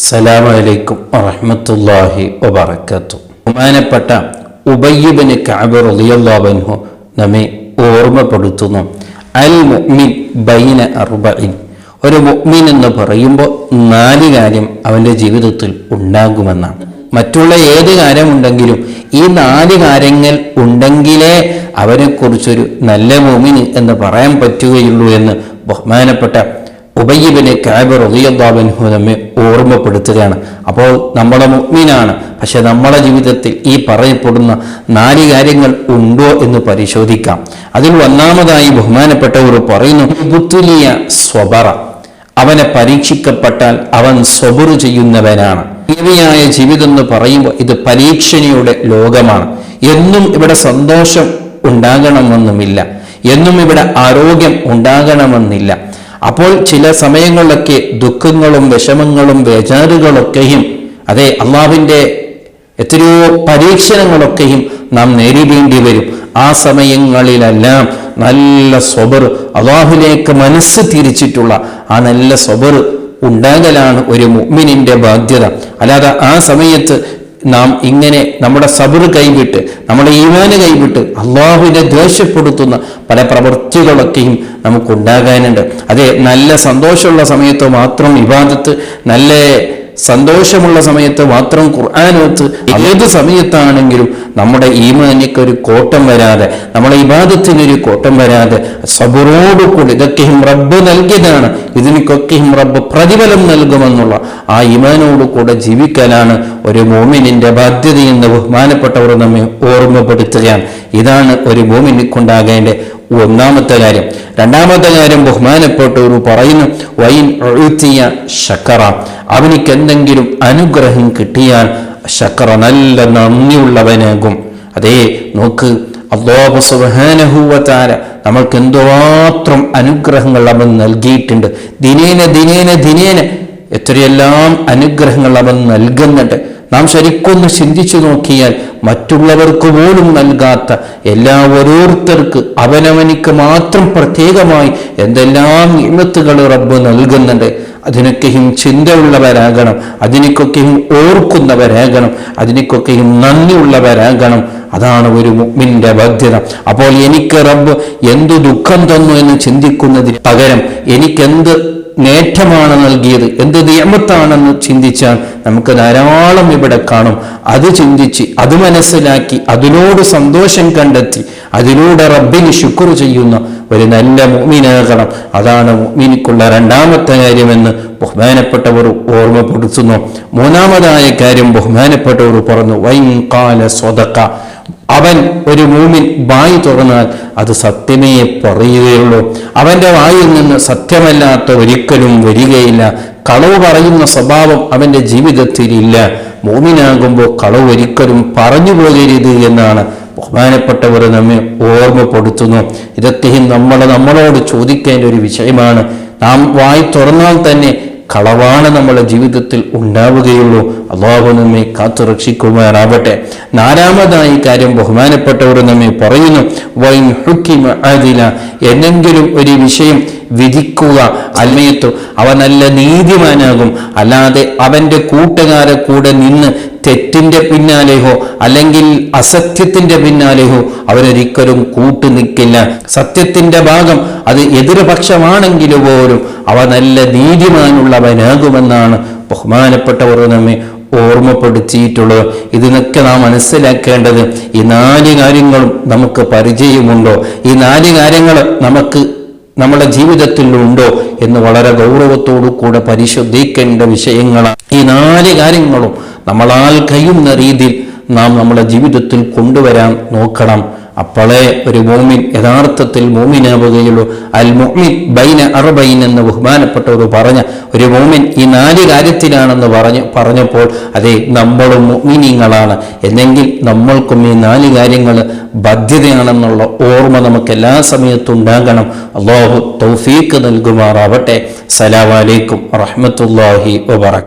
അസ്സലാമു അലൈക്കും വറഹ്മത്തുള്ളാഹി വബറകാതുഹു. ബഹുമാനപ്പെട്ട ഉബയ്യ് ഇബ്നു കഅബ് റളിയല്ലാഹു അൻഹു നമ്മെ ഓർമ്മപ്പെടുത്തുന്നു, അൽ മുഅ്മിൻ ബൈന അർബഇൻ. ഒരു മുഅ്മിൻ എന്ന് പറയുമ്പോൾ 4 കാര്യം അവൻ്റെ ജീവിതത്തിൽ ഉണ്ടാകുമെന്നാണ്. മറ്റുള്ള ഏത് കാര്യമുണ്ടെങ്കിലും ഈ 4 കാര്യങ്ങൾ ഉണ്ടെങ്കിലേ അവനെക്കുറിച്ചൊരു നല്ല മുഅ്മിൻ എന്ന് പറയാൻ പറ്റുകയുള്ളൂ എന്ന് ബഹുമാനപ്പെട്ട ഉബയ്യ് ഇബ്നു കഅബ് റളിയല്ലാഹു അൻഹു നമ്മെ ഓർമ്മപ്പെടുത്തുകയാണ്. അപ്പോൾ നമ്മളെ മുഅ്മിനാണ്, പക്ഷെ നമ്മളെ ജീവിതത്തിൽ ഈ പറയപ്പെടുന്ന 4 കാര്യങ്ങൾ ഉണ്ടോ എന്ന് പരിശോധിക്കാം. അതിൽ ഒന്നാമതായി ബഹുമാനപ്പെട്ടവർ പറയുന്നു, ബുത്തുലിയ സ്വബറ. അവനെ പരീക്ഷിക്കപ്പെട്ടാൽ അവൻ സ്വബർ ചെയ്യുന്നവനാണ്. ദുനിയായ ജീവിതം എന്ന് പറയുമ്പോൾ ഇത് പരീക്ഷണയുടെ ലോകമാണ്. എന്നും ഇവിടെ സന്തോഷം ഉണ്ടാകണമെന്നുമില്ല, എന്നും ഇവിടെ ആരോഗ്യം ഉണ്ടാകണമെന്നില്ല. അപ്പോൾ ചില സമയങ്ങളിലൊക്കെ ദുഃഖങ്ങളും വിഷമങ്ങളും ബേജാറുകളൊക്കെയും അതെ അള്ളാഹുവിൻ്റെ എത്രയോ പരീക്ഷണങ്ങളൊക്കെയും നാം നേരിടേണ്ടി വരും. ആ സമയങ്ങളിലെല്ലാം നല്ല സ്വബർ, അള്ളാഹുവിലേക്ക് മനസ്സ് തിരിച്ചിട്ടുള്ള ആ നല്ല സ്വബർ ഉണ്ടാകലാണ് ഒരു മുഅ്മിനിന്റെ ബാധ്യത. അല്ലാതെ ആ സമയത്ത് നാം ഇങ്ങനെ നമ്മുടെ സബർ കൈവിട്ട്, നമ്മുടെ ഈമാന് കൈവിട്ട് അള്ളാഹുവിനെ ദ്വേഷപ്പെടുത്തുന്ന പല പ്രവൃത്തികളൊക്കെയും നമുക്കുണ്ടാകാനുണ്ട്. അതെ, നല്ല സന്തോഷമുള്ള സമയത്ത് മാത്രം ഇബാദത്ത്, നല്ല സന്തോഷമുള്ള സമയത്ത് മാത്രം ഖുർആനോത്ത്, ഏത് സമയത്താണെങ്കിലും നമ്മുടെ ഈമാനിക്കൊരു കോട്ടം വരാതെ, നമ്മുടെ ഇബാദത്തിനൊരു കോട്ടം വരാതെ സബറോടുകൂടി, ഇതൊക്കെയും റബ്ബ് നൽകിയതാണ്, ഇതിനൊക്കെയും റബ്ബ് പ്രതിഫലം നൽകുമെന്നുള്ള ആ ഈമാനോടുകൂടെ ജീവിക്കലാണ് ഒരു മോമിനിന്റെ ബാധ്യതയെന്ന് ബഹുമാനപ്പെട്ടവർ നമ്മെ ഓർമ്മപ്പെടുത്തുകയാണ്. ഇതാണ് ഒരു മോമിനിക്കുണ്ടാകേണ്ട ഒന്നാമത്തെ കാര്യം. രണ്ടാമത്തെ കാര്യം ബഹുമാനപ്പെട്ടവർ പറയുന്നു, വൈൻ ഉഅ്തിയ ശക്കറ. അവനിക്ക് എന്തെങ്കിലും അനുഗ്രഹം കിട്ടിയാൽ ശക്കറ, നല്ല നന്ദിയുള്ളവനാകും. അതേ, നോക്ക്, അല്ലാഹു സുബ്ഹാനഹു വ തആല നമ്മൾക്ക് എന്തുമാത്രം അനുഗ്രഹങ്ങൾ അവൻ നൽകിയിട്ടുണ്ട്. ദിനേന എത്രയെല്ലാം അനുഗ്രഹങ്ങൾ അവൻ നൽകുന്നുണ്ട്. നാം ശരിക്കൊന്ന് ചിന്തിച്ചു നോക്കിയാൽ മറ്റുള്ളവർക്ക് പോലും നൽകാത്ത, ഓരോരുത്തർക്ക് അവനവനിക്ക് മാത്രം പ്രത്യേകമായി എന്തെല്ലാം നിഅമത്തുകൾ റബ്ബ് നൽകുന്നുണ്ട്. അതിനൊക്കെയും ചിന്തയുള്ളവരാകണം, അതിനൊക്കെയും ഓർക്കുന്നവരാകണം, അതിനൊക്കെയും നന്ദിയുള്ളവരാകണം. അതാണ് ഒരു മുഅ്മിന്റെ ബാധ്യത. അപ്പോൾ എനിക്ക് റബ്ബ് എന്തു ദുഃഖം തന്നു എന്ന് ചിന്തിക്കുന്നതിന് പകരം എനിക്കെന്ത് നേട്ടമാണ് നൽകിയത്, എന്ത് നിഅമത്താണെന്ന് ചിന്തിച്ചാൽ നമുക്ക് ധാരാളം ഇവിടെ കാണും. അത് ചിന്തിച്ച്, അത് മനസ്സിലാക്കി, അതിനോട് സന്തോഷം കണ്ടെത്തി, അതിലൂടെ റബ്ബിന് ശുക്ർ ചെയ്യുന്ന ഒരു നല്ല മുഅ്മിനാകണം. അതാണ് മുഅ്മിനിക്കുള്ള രണ്ടാമത്തെ കാര്യമെന്ന് ബഹുമാനപ്പെട്ടവർ ഓർമ്മപ്പെടുത്തുന്നു. മൂന്നാമതായ കാര്യം ബഹുമാനപ്പെട്ടവർ പറഞ്ഞു, വൈൻ ഖാല സ്വദഖ. അവൻ, ഒരു മുഅ്മിൻ വായി തുറന്നാൽ അത് സത്യമേ പറയുകയുള്ളൂ. അവന്റെ വായിൽ നിന്ന് സത്യമല്ലാത്ത ഒരിക്കലും വരികയില്ല. കളവ് പറയുന്ന സ്വഭാവം അവന്റെ ജീവിതത്തിൽ ഇല്ല. മുഅ്മിനാകുമ്പോൾ കളവ് ഒരിക്കലും പറഞ്ഞു പോകരുത് എന്നാണ് ബഹുമാനപ്പെട്ടവർ നമ്മെ ഓർമ്മപ്പെടുത്തുന്നു. ഇതൊക്കെയും നമ്മളോട് ചോദിക്കേണ്ട ഒരു വിഷയമാണ്. നാം വായി തുറന്നാൽ തന്നെ കളവാണ് നമ്മുടെ ജീവിതത്തിൽ ഉണ്ടാവുകയുള്ളൂ. അല്ലാഹു നമ്മെ കാത്തു രക്ഷിക്കുമാറാവട്ടെ. നാലാമതായി കാര്യം ബഹുമാനപ്പെട്ടവർ നമ്മെ പറയുന്നു, വൈൻ ഹുക്കിമ അദില. എന്തെങ്കിലും ഒരു വിഷയം വിധിക്കുക, അൽമയത്തു, അവൻ നല്ല നീതിമാനാകും. അല്ലാതെ അവന്റെ കൂട്ടുകാരെ കൂടെ നിന്ന് തെറ്റിന്റെ പിന്നാലെയോ അല്ലെങ്കിൽ അസത്യത്തിന്റെ പിന്നാലെയോ അവരൊരിക്കലും കൂട്ടു നിൽക്കില്ല. സത്യത്തിന്റെ ഭാഗം അത് എതിർപക്ഷമാണെങ്കിൽ പോലും അവ നല്ല നീതിമാനുള്ളവനാകുമെന്നാണ് ബഹുമാനപ്പെട്ടവർ നമ്മെ ഓർമ്മപ്പെടുത്തിയിട്ടുള്ളത്. ഇതിനൊക്കെ നാം മനസ്സിലാക്കേണ്ടത്, ഈ 4 കാര്യങ്ങളും നമുക്ക് പരിചയമുണ്ടോ, ഈ 4 കാര്യങ്ങൾ നമുക്ക് നമ്മുടെ ജീവിതത്തിൽ ഉണ്ടോ എന്ന് വളരെ ഗൗരവത്തോടു കൂടെ പരിശോധിക്കേണ്ട വിഷയങ്ങളാണ്. ഈ 4 കാര്യങ്ങളും നമ്മളാൽ കഴിയുന്ന രീതിയിൽ നാം നമ്മുടെ ജീവിതത്തിൽ കൊണ്ടുവരാൻ നോക്കണം. അപ്പോഴേ ഒരു മുഅ്മിൻ യഥാർത്ഥത്തിൽ മുഅ്മിനാവുകയുള്ളൂ. അൽ മുഅ്മിൻ ബൈന അർബഈൻ എന്ന് ബഹുമാനപ്പെട്ടവർ പറഞ്ഞ ഒരു മുഅ്മിൻ ഈ 4 കാര്യത്തിലാണെന്ന് പറഞ്ഞപ്പോൾ അതെ, നമ്മളും മുഅ്മിനീങ്ങളാണ് എന്നെങ്കിൽ നമ്മൾക്കും ഈ 4 കാര്യങ്ങൾ ബാധ്യതയാണെന്നുള്ള ഓർമ്മ നമുക്ക് എല്ലാ സമയത്തും ഉണ്ടാകണം. അല്ലാഹു തൗഫീഖ് നൽകുമാറാവട്ടെ. അസ്സലാമു അലൈക്കും വറഹ്മത്തുള്ളാഹി വബറകാതുഹു.